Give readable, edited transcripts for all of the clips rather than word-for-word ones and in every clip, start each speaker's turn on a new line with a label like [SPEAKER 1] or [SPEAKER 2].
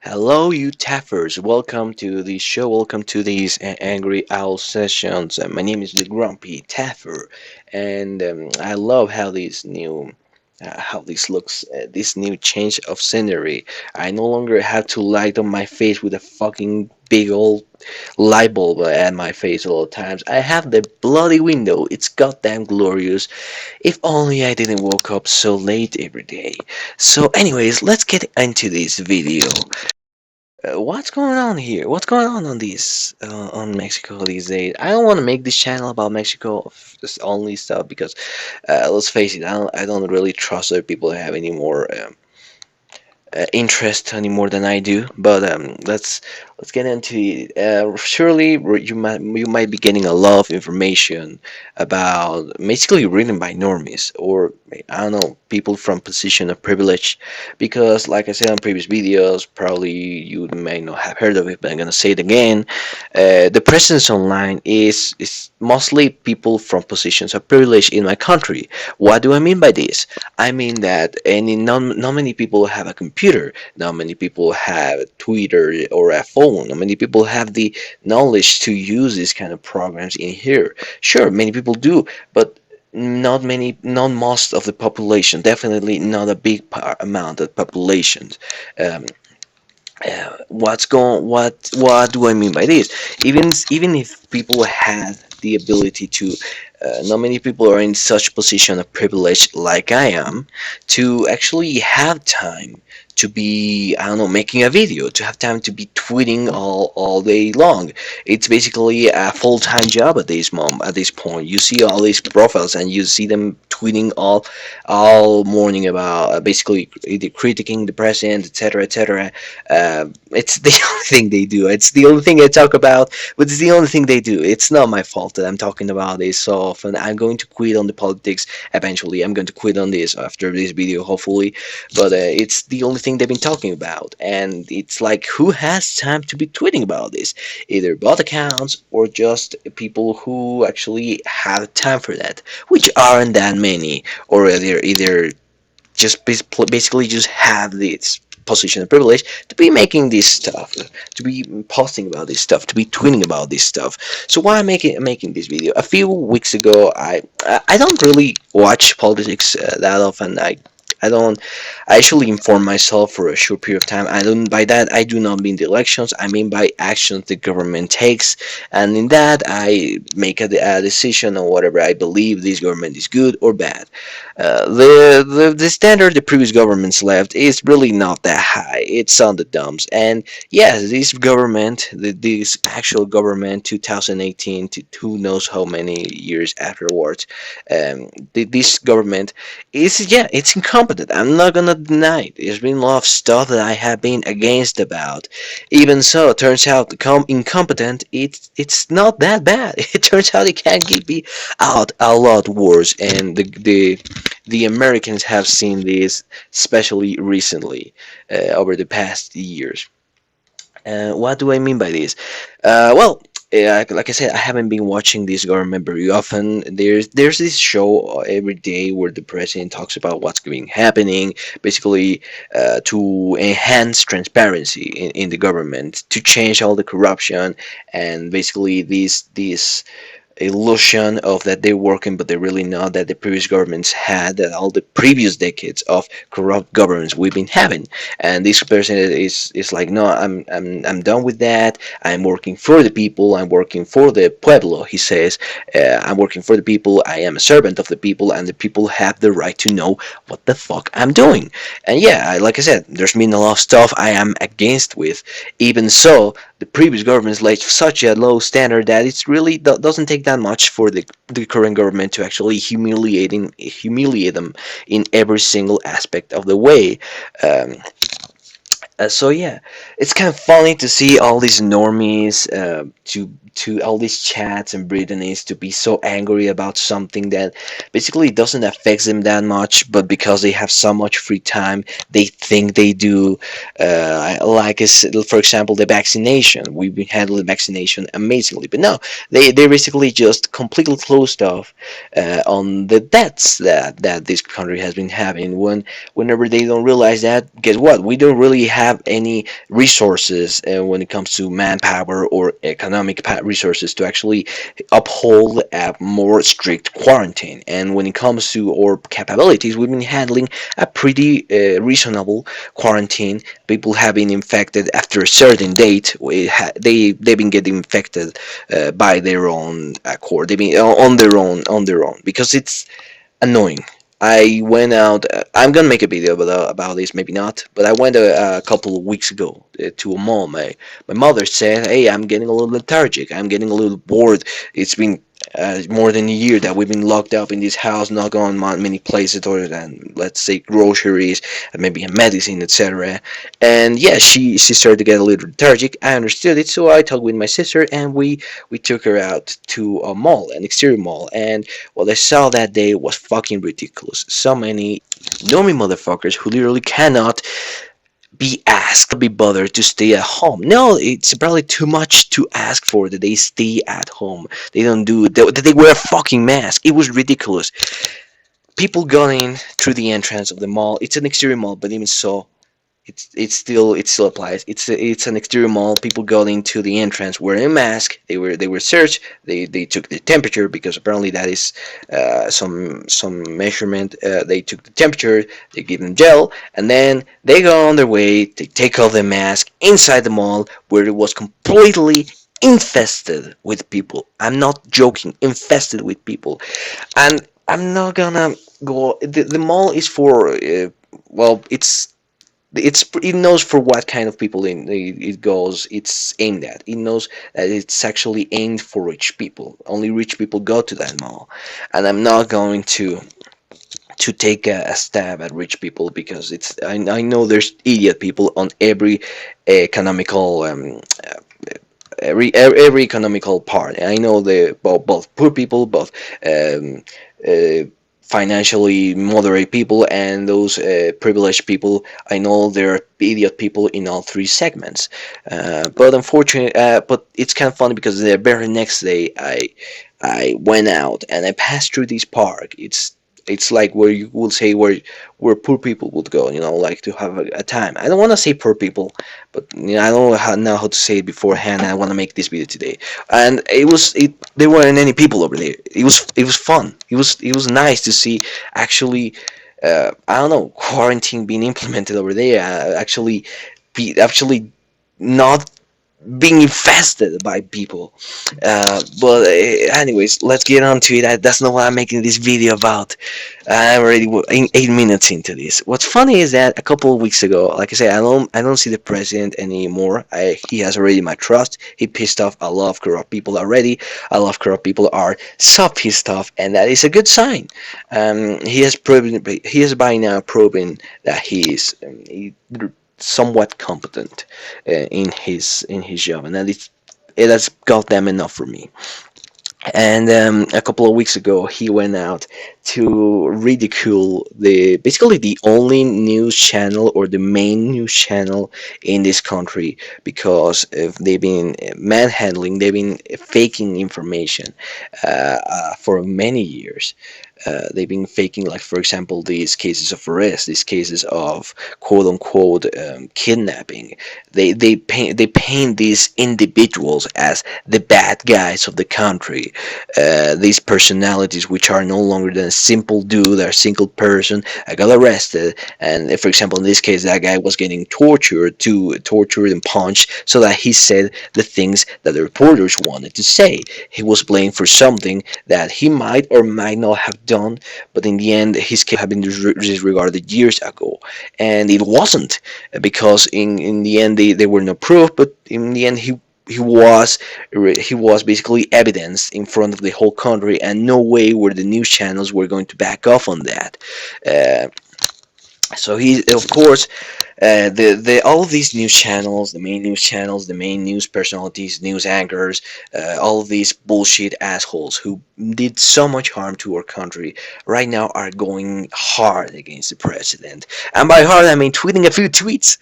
[SPEAKER 1] Hello, you taffers. Welcome to the show. Welcome to these Angry Owl sessions. My name is the Grumpy Taffer, and I love how this looks. This new change of scenery. I no longer have to light on my face with a fucking big old light bulb at my face all the times. I have the bloody window. It's goddamn glorious. If only I didn't woke up so late every day. So, anyways, let's get into this video. What's going on here? What's going on these on Mexico these days? I don't want to make this channel about Mexico only stuff because let's face it, I don't really trust other people to have any more interest any more than I do. But let's get into it. Surely you might be getting a lot of information about basically written by normies or I don't know people from position of privilege, because like I said on previous videos, probably you may not have heard of it, but I'm gonna say it again. The presence online is mostly people from positions of privilege in my country. What do I mean by this? I mean that not many people have a computer, not many people have Twitter or a phone, not many people have the knowledge to use these kind of programs in here. Sure, many people do, but not most of the population, definitely not a big amount of populations. Um, what do I mean by this? Even if people had the ability to, not many people are in such position of privilege like I am to actually have time to be, I don't know, making a video, to have time to be tweeting all day long. It's basically a full-time job at this point. You see all these profiles and you see them tweeting all morning about basically either critiquing the president, etc., etc. It's the only thing they do. It's the only thing I talk about, but it's the only thing they do. It's not my fault that I'm talking about this so often. I'm going to quit on the politics eventually. I'm going to quit on this after this video, hopefully. But it's the only thing they've been talking about, and it's like, who has time to be tweeting about this? Either bot accounts or just people who actually have time for that, which aren't that many, or either just basically just have this position of privilege to be making this stuff, to be posting about this stuff, to be tweeting about this stuff. So why am I making this video? A few weeks ago, I don't really watch politics that often. I don't. I actually inform myself for a short period of time. I don't. By that, I do not mean the elections. I mean by actions the government takes, and in that, I make a decision on whatever I believe this government is good or bad. The standard the previous governments left is really not that high. It's on the dumps. And yes, this government, this actual government, 2018 to who knows how many years afterwards, this government is, yeah, it's incompetent. I'm not gonna deny it. There's been a lot of stuff that I have been against about. Even so, it turns out incompetent. It's not that bad. It turns out it can be out a lot worse, and the Americans have seen this, especially recently, over the past years. What do I mean by this? Well, like I said, I haven't been watching this government very often. There's this show every day where the president talks about what's been happening, basically to enhance transparency in the government, to change all the corruption, and basically these illusion of that they're working, but they're really not, that the previous governments had, that all the previous decades of corrupt governments we've been having. And this person is like, no, I'm done with that. I'm working for the people. I'm working for the pueblo, he says. I'm working for the people. I am a servant of the people, and the people have the right to know what the fuck I'm doing. And yeah, like I said, there's been a lot of stuff I am against with. Even so, the previous governments laid such a low standard that it's really doesn't take that much for the current government to actually humiliate them in every single aspect of the way. Um, so yeah, it's kind of funny to see all these normies, to all these chats and Brittany's to be so angry about something that basically doesn't affect them that much, but because they have so much free time, they think they do. Like for example, the vaccination. We've been handling vaccination amazingly, but no, they basically just completely closed off on the deaths that this country has been having. Whenever they don't realize that, guess what? We don't really have have any resources when it comes to manpower or economic resources to actually uphold a more strict quarantine. And when it comes to our capabilities, we've been handling a pretty reasonable quarantine. People have been infected after a certain date. They've been getting infected by their own accord. They've been on their own because it's annoying. I went out. I'm gonna make a video about this, maybe not, but I went a couple of weeks ago to a mall. My mother said, "Hey, I'm getting a little lethargic. I'm getting a little bored. It's been more than a year that we've been locked up in this house, not going many places other than, let's say, groceries, and maybe medicine, etc." And yeah, she started to get a little lethargic. I understood it, so I talked with my sister, and we took her out to a mall, an exterior mall, and what I saw that day was fucking ridiculous. So many normie motherfuckers who literally cannot be asked, be bothered to stay at home. No, it's probably too much to ask for that they stay at home. They don't do that. They wear a fucking mask. It was ridiculous. People going through the entrance of the mall. It's an exterior mall, but even so, it still applies. It's an exterior mall. People got into the entrance wearing a mask. They were searched. They took the temperature because apparently that is some measurement. They took the temperature. They give them gel, and then they go on their way. They take off the mask inside the mall where it was completely infested with people. I'm not joking. Infested with people, and I'm not gonna go. The mall is for well, it knows for what kind of people it goes. It's aimed at. It knows that it's actually aimed for rich people. Only rich people go to that mall, and I'm not going to take a stab at rich people because I know there's idiot people on every economical every economical part. I know the both poor people, both um, uh, financially moderate people, and those privileged people. I know there are idiot people in all three segments. But unfortunately, but it's kind of funny because the very next day I went out and I passed through this park. It's like where you would say where poor people would go, like to have a time. I don't want to say poor people, but I don't know how to say it beforehand. I want to make this video today, and there weren't any people over there. It was fun. It was nice to see actually. I don't know, quarantine being implemented over there. Actually not being infested by people. But anyways, let's get on to it. That's not what I'm making this video about. I'm already 8 minutes into this. What's funny is that a couple of weeks ago, like I said, I don't see the president anymore. He has already my trust. He pissed off a lot of corrupt people already. A lot of corrupt people are so pissed off, and that is a good sign. He has by now proven that he somewhat competent in his job, and it has got them enough for me. And a couple of weeks ago, he went out to ridicule basically the only news channel or the main news channel in this country because they've been manhandling, they've been faking information for many years. They've been faking, like for example, these cases of arrest, these cases of quote unquote kidnapping. They paint these individuals as the bad guys of the country. These personalities, which are no longer than a simple dude or a single person, got arrested. And for example, in this case, that guy was getting tortured and punched so that he said the things that the reporters wanted to say. He was blamed for something that he might or might not have done, but in the end, his case had been disregarded years ago, and it wasn't because in the end there were no proof. But in the end, he was basically evidence in front of the whole country, and no way were the news channels were going to back off on that. Uh, so he, of course, the all of these news channels, the main news channels, the main news personalities, news anchors, all of these bullshit assholes who did so much harm to our country right now are going hard against the president. And by hard, I mean tweeting a few tweets.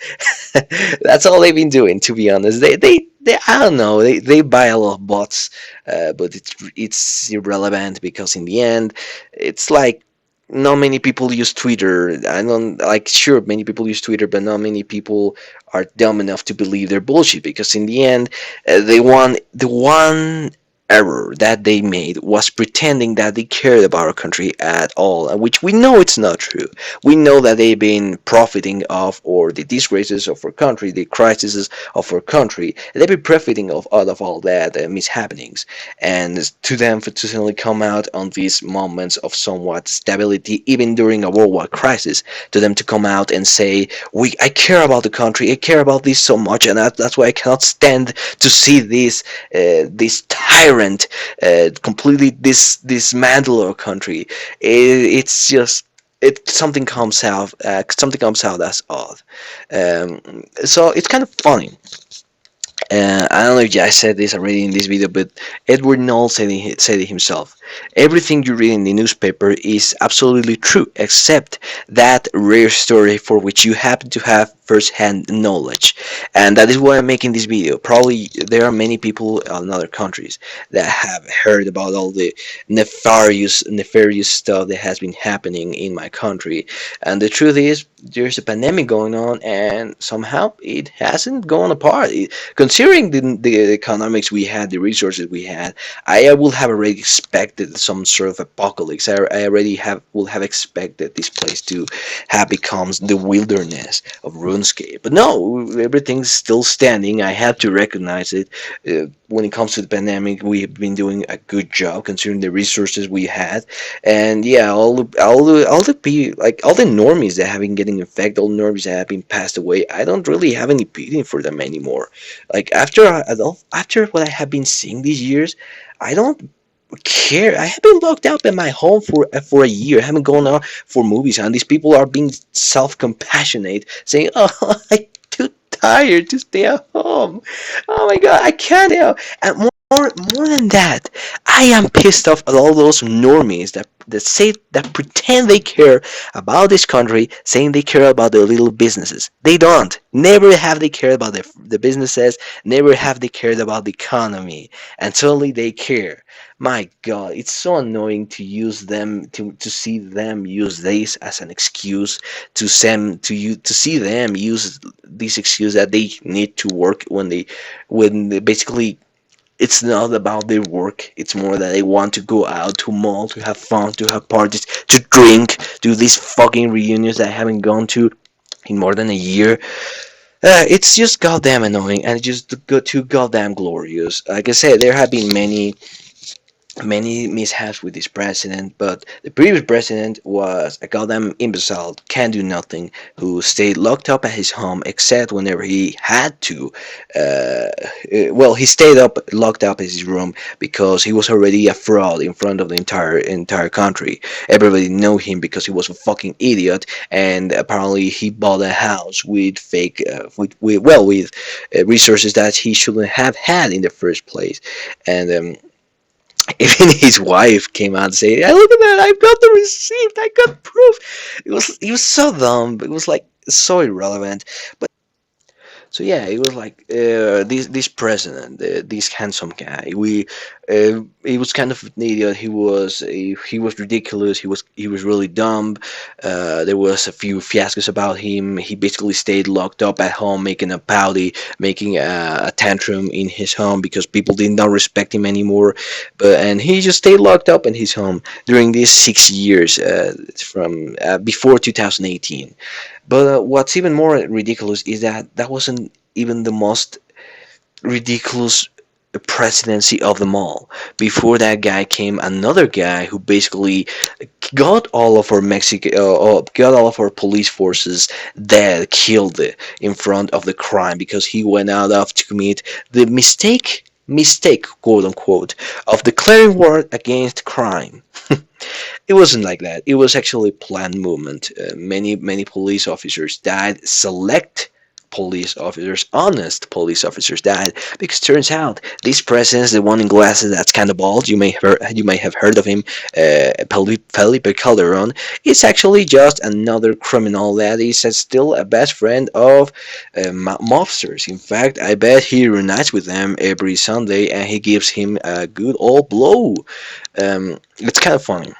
[SPEAKER 1] That's all they've been doing, to be honest. They I don't know. They buy a lot of bots, but it's irrelevant because in the end, it's like not many people use Twitter. I don't like sure many people use Twitter, but not many people are dumb enough to believe their bullshit because in the end, they want the one error that they made was pretending that they cared about our country at all, which we know it's not true. We know that they've been profiting of or the disgraces of our country, the crises of our country. They've been profiting of out of all that mishappenings, and to them for to suddenly come out on these moments of somewhat stability, even during a worldwide crisis, to them to come out and say, "We, I care about the country, I care about this so much, and that's why I cannot stand to see this tyrant completely dismantle our country." It's just it something comes out as odd. So it's kind of funny. I don't know if I said this already in this video, but Edward Knoll said it himself. Everything you read in the newspaper is absolutely true, except that rare story for which you happen to have first-hand knowledge. And that is why I'm making this video. Probably there are many people in other countries that have heard about all the nefarious stuff that has been happening in my country. And the truth is, there's a pandemic going on, and somehow it hasn't gone apart. Considering the economics we had, the resources we had, I would have already expected some sort of apocalypse. I already have would have expected this place to have become the wilderness of RuneScape. But no, everything's still standing. I have to recognize it. When it comes to the pandemic, we have been doing a good job considering the resources we had. And yeah, all the normies that have been getting infected, all the normies that have been passed away, I don't really have any pity for them anymore. Like after what I have been seeing these years, I don't care. I have been locked up in my home for a year. I haven't gone out for movies, and these people are being self-compassionate, saying, "Oh, I'm too tired to stay at home. Oh my God, I can't." And more than that, I am pissed off at all those normies that pretend they care about this country, saying they care about their little businesses. They don't. Never have they cared about the businesses. Never have they cared about the economy. And suddenly they care. My God, it's so annoying to use them to see them use this as an excuse to see them use this excuse that they need to work when they basically it's not about their work. It's more that they want to go out to mall, to have fun, to have parties, to drink, do these fucking reunions that I haven't gone to in more than a year. It's just goddamn annoying and just too goddamn glorious. Like I said, there have been many mishaps with this president, but the previous president was a goddamn imbecile, can't do nothing, who stayed locked up at his home except whenever he had to. Well, he stayed up locked up in his room because he was already a fraud in front of the entire country. Everybody knew him because he was a fucking idiot, and apparently he bought a house with fake, with resources that he shouldn't have had in the first place, and. Even his wife came out and said, "I look at that! I've got the receipt. I got proof." It was so dumb. It was like so irrelevant. So yeah, it was like this president, this handsome guy. He was kind of an idiot. He was ridiculous. He was really dumb. There was a few fiascos about him. He basically stayed locked up at home, making a pouty, making a tantrum in his home because people did not respect him anymore. And he just stayed locked up in his home during these 6 years from before 2018. But what's even more ridiculous is that that wasn't even the most ridiculous presidency of them all. Before that guy came another guy who basically got all of our police forces dead, killed in front of the crime because he went out of to commit the mistake, quote unquote, of declaring war against crime. It wasn't like that. It was actually a planned movement. Many police officers died. Select police officers, honest police officers died because turns out this president, the one in glasses that's kind of bald, you may have heard of him, Felipe Calderon, is actually just another criminal that is still a best friend of mobsters. In fact, I bet he reunites with them every Sunday and he gives him a good old blow. It's kind of funny.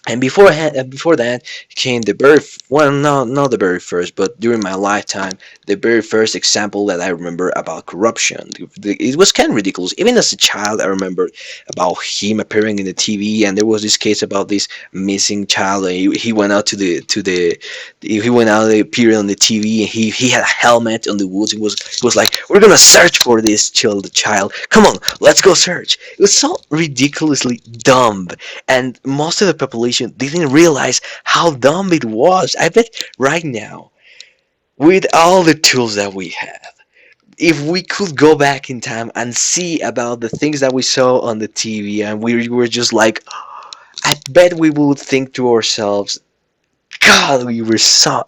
[SPEAKER 1] And before that came the very well, not the very first, but during my lifetime, the very first example that I remember about corruption. It was kind of ridiculous. Even as a child, I remember about him appearing in the TV, and there was this case about this missing child. And he went out he went out, appeared on the TV, and he had a helmet on the woods. It was like, we're gonna search for this child. Come on, let's go search. It was so ridiculously dumb, and most of the population didn't realize how dumb it was. I bet right now, with all the tools that we have, if we could go back in time and see about the things that we saw on the TV, and we were just like, I bet we would think to ourselves, God, we were so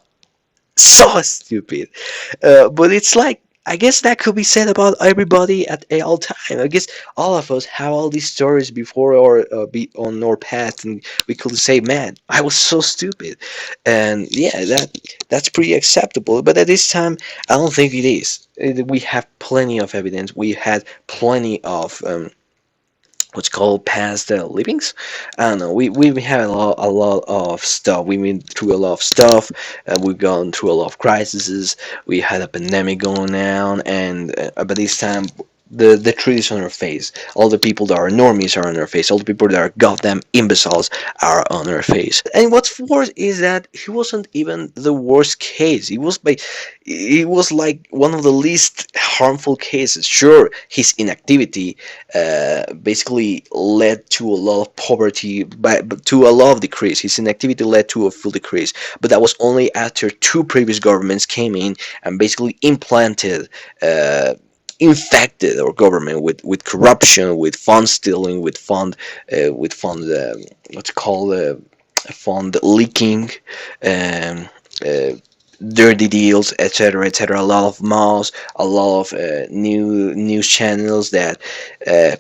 [SPEAKER 1] stupid. But it's like, I guess that could be said about everybody at all time. I guess all of us have all these stories before or be on our path, and we could say, "Man, I was so stupid," and yeah, that's pretty acceptable. But at this time, I don't think it is. We have plenty of evidence. We had plenty of what's called past livings. I don't know. We had a lot of stuff. We went through a lot of stuff. We've gone through a lot of crises. We had a pandemic going on, and by this time, the truth is on our face. All the people that are normies are on our face. All the people that are goddamn imbeciles are on our face. And what's worse is that he wasn't even the worst case. He was like one of the least harmful cases. Sure, his inactivity basically led to a lot of poverty, but to a lot of decrease. His inactivity led to a full decrease, but that was only after two previous governments came in and basically infected our government with corruption, with fund stealing, with fund what's called fund leaking, um, uh, dirty deals, etc., etc. A lot of malls, a lot of new news channels that uh,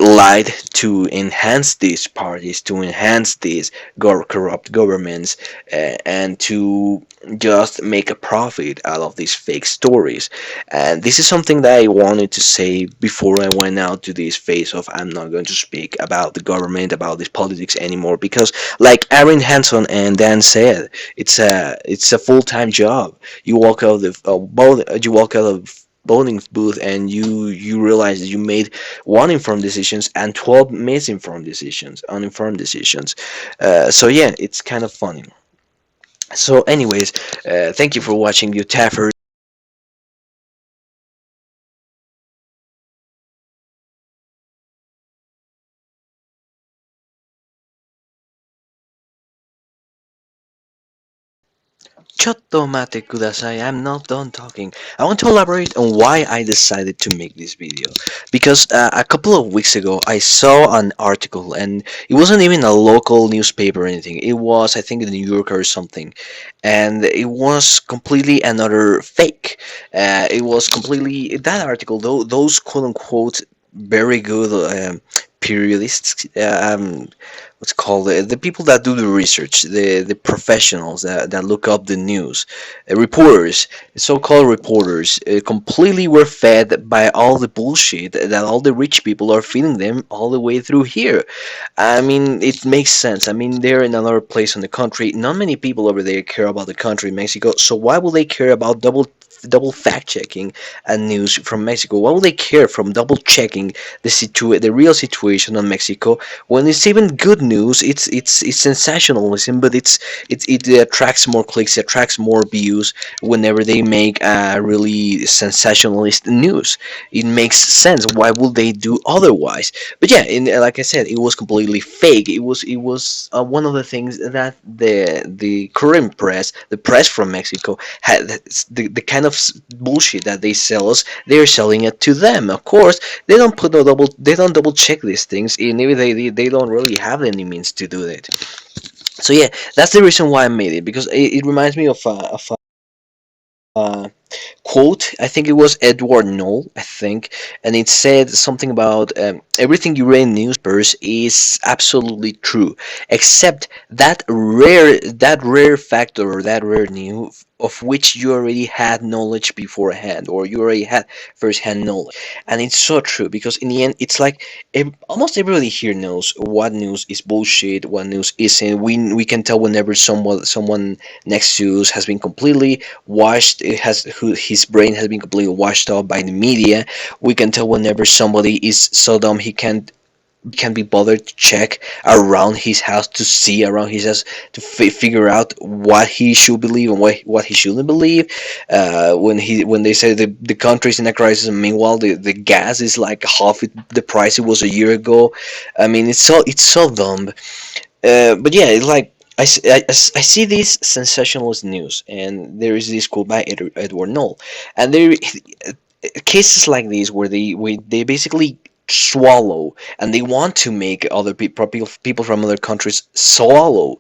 [SPEAKER 1] lied to enhance these parties, to enhance these corrupt governments, and to just make a profit out of these fake stories. And this is something that I wanted to say before I went out to this phase of, I'm not going to speak about the government, about this politics anymore, because like Aaron Hanson and Dan said, it's a full-time job. You walk out of you walk out of voting booth, and you realize that you made one informed decisions and 12 misinformed decisions, uninformed decisions. So yeah, it's kind of funny. So anyways, thank you for watching, you Taffers. Chotto mate kudasai. I'm not done talking. I want to elaborate on why I decided to make this video. Because a couple of weeks ago, I saw an article, and it wasn't even a local newspaper or anything. It was, I think, the New Yorker or something. And it was completely another fake. It was completely, that article, though, those quote unquote very good periodists, what's called the people that do the research, the professionals that look up the news, reporters, so-called reporters, completely were fed by all the bullshit that all the rich people are feeding them all the way through here. I mean, it makes sense. I mean, they're in another place in the country. Not many people over there care about the country, Mexico. So why would they care about double fact checking and news from Mexico? Why would they care from double checking the real situation on Mexico when it's even good news? It's sensationalism, but it attracts more clicks, it attracts more views whenever they make really sensationalist news. It makes sense. Why would they do otherwise? But yeah, like I said, it was completely fake. It was one of the things that the current press, the press from Mexico, had the kind of bullshit that they sell us. They're selling it to them. Of course, they don't double check these things, and maybe they don't really have any means to do it. So yeah, that's the reason why I made it, because it reminds me of quote. I think it was Edward Knoll, I think, and it said something about everything you read in newspapers is absolutely true, except that rare factor or that rare news of which you already had knowledge beforehand, or you already had first-hand knowledge. And it's so true, because in the end it's like almost everybody here knows what news is bullshit, what news isn't. We can tell whenever someone next to us has been completely washed, it has who his brain has been completely washed out by the media. We can tell whenever somebody is so dumb he can't be bothered to check around his house, to see around his house, to figure out what he should believe and what he shouldn't believe. When they say the country's in a crisis, and meanwhile the gas is like half the price it was a year ago. I mean, it's so dumb. But yeah, it's like I see this sensationalist news, and there is this quote by Edward Knoll, and there cases like these where they basically swallow, and they want to make other people from other countries swallow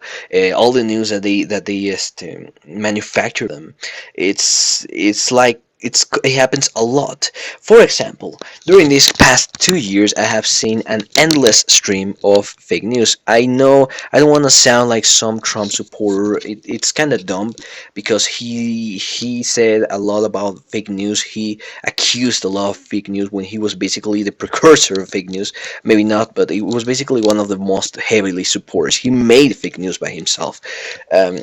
[SPEAKER 1] all the news that they just manufacture them. It's like it happens a lot. For example, during these past 2 years, I have seen an endless stream of fake news. I know I don't want to sound like some Trump supporter. It's kind of dumb, because he said a lot about fake news. He accused a lot of fake news when he was basically the precursor of fake news. Maybe not, but he was basically one of the most heavily supporters. He made fake news by himself. Um,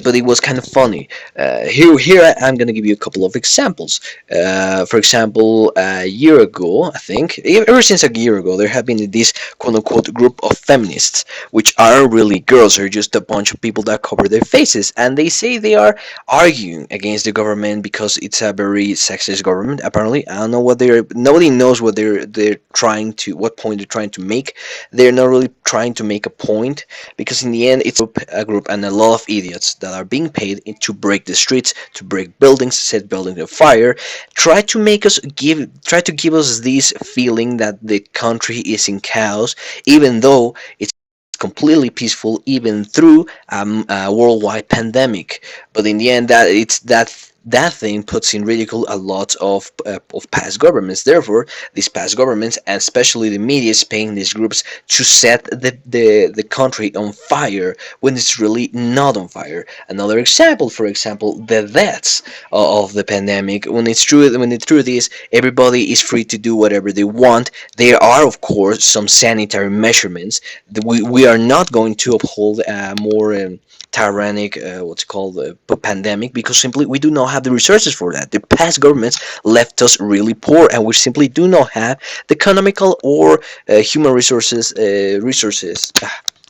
[SPEAKER 1] but it was kind of funny. I'm going to give you a couple of examples. For example, a year ago, I think, ever since a year ago, there have been this quote unquote group of feminists, which aren't really girls, they're just a bunch of people that cover their faces, and they say they are arguing against the government because it's a very sexist government. Apparently, I don't know what nobody knows what point they're trying to make. They're not really trying to make a point, because in the end, it's a group and a lot of idiots that are being paid to break the streets, to break buildings, set buildings on fire, try to give us this feeling that the country is in chaos, even though it's completely peaceful, even through a worldwide pandemic. But in the end, that thing puts in ridicule a lot of past governments. Therefore, these past governments, and especially the media, is paying these groups to set the country on fire when it's really not on fire. Another example, for example, the deaths of the pandemic. When the truth is, everybody is free to do whatever they want. There are, of course, some sanitary measurements. We are not going to uphold a more tyrannic, what's called pandemic, because simply we do not have the resources for that. The past governments left us really poor, and we simply do not have the economical or human resources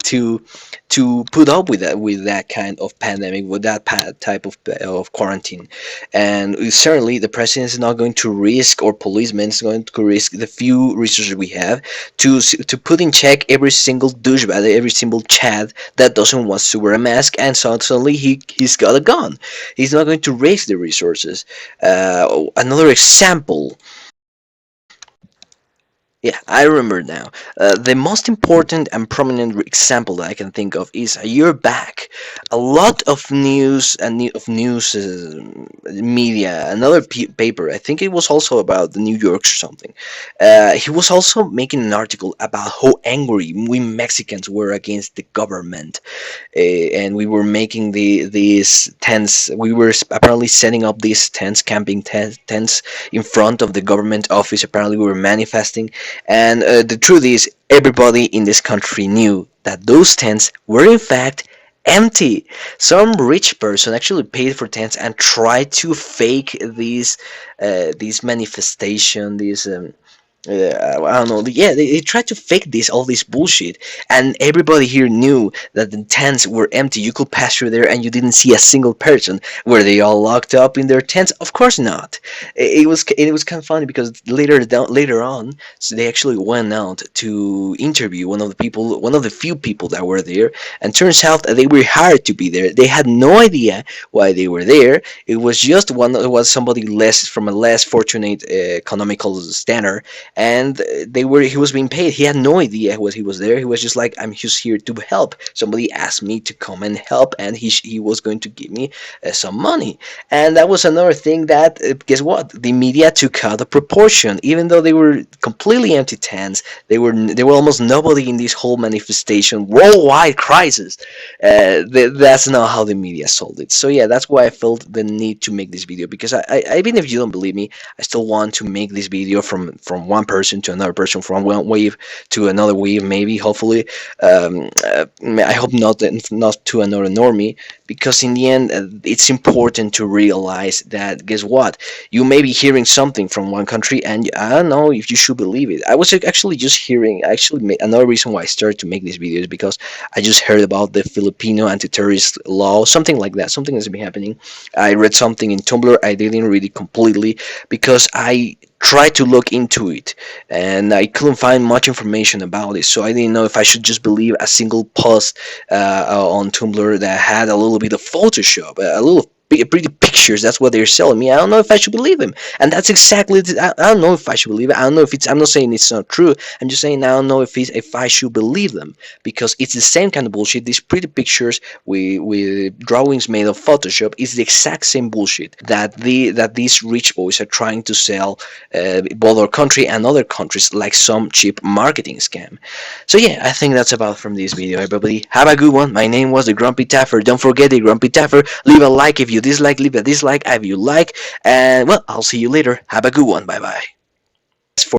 [SPEAKER 1] to put up with that kind of pandemic, with that type of quarantine. And certainly the president is not going to risk, or policemen is going to risk, the few resources we have to put in check every single douchebag, every single chad that doesn't want to wear a mask, and suddenly he's got a gun. He's not going to risk the resources. Another example. Yeah, I remember now. The most important and prominent example that I can think of is a year back. A lot of news media, another paper. I think it was also about the New York or something. He was also making an article about how angry we Mexicans were against the government, and we were making these tents. We were apparently setting up these tents, camping tents in front of the government office. Apparently, we were manifesting, and the truth is, everybody in this country knew that those tents were in fact empty. Some rich person actually paid for tents and tried to fake these manifestation, these I don't know. Yeah, they tried to fake all this bullshit, and everybody here knew that the tents were empty. You could pass through there, and you didn't see a single person. Were they all locked up in their tents? Of course not. It was kind of funny, because later on, so they actually went out to interview one of the few people that were there, and turns out that they were hired to be there. They had no idea why they were there. It was just somebody less from a less fortunate economical standard, and he was being paid. He had no idea he was there. He was just like, I'm just here to help. Somebody asked me to come and help, and he was going to give me some money. And that was another thing that, guess what, the media took out of proportion. Even though they were completely empty tents, there were almost nobody in this whole manifestation worldwide crisis. That's not how the media sold it. So yeah, that's why I felt the need to make this video, because even if you don't believe me, I still want to make this video from one person to another person, from one wave to another wave, maybe, hopefully. I hope not to another normie, because in the end, it's important to realize that, guess what, you may be hearing something from one country, and I don't know if you should believe it. I was actually just hearing, another reason why I started to make these videos, because I just heard about the Filipino anti-terrorist law, something like that, something that's been happening. I read something in Tumblr. I didn't read it completely because I tried to look into it, and I couldn't find much information about it. So I didn't know if I should just believe a single post on Tumblr that had a little bit of Photoshop, a little pretty pictures. That's what they're selling me. I don't know if I should believe them, and that's exactly. I don't know if I should believe it. I don't know if it's. I'm not saying it's not true. I'm just saying I don't know if I should believe them, because it's the same kind of bullshit. These pretty pictures with drawings made of Photoshop is the exact same bullshit that these rich boys are trying to sell, both our country and other countries, like some cheap marketing scam. So yeah, I think that's about from this video. Everybody, have a good one. My name was the Grumpy Taffer. Don't forget the Grumpy Taffer. Leave a like if you dislike. Leave a dislike if you like. And well, I'll see you later. Have a good one. Bye bye.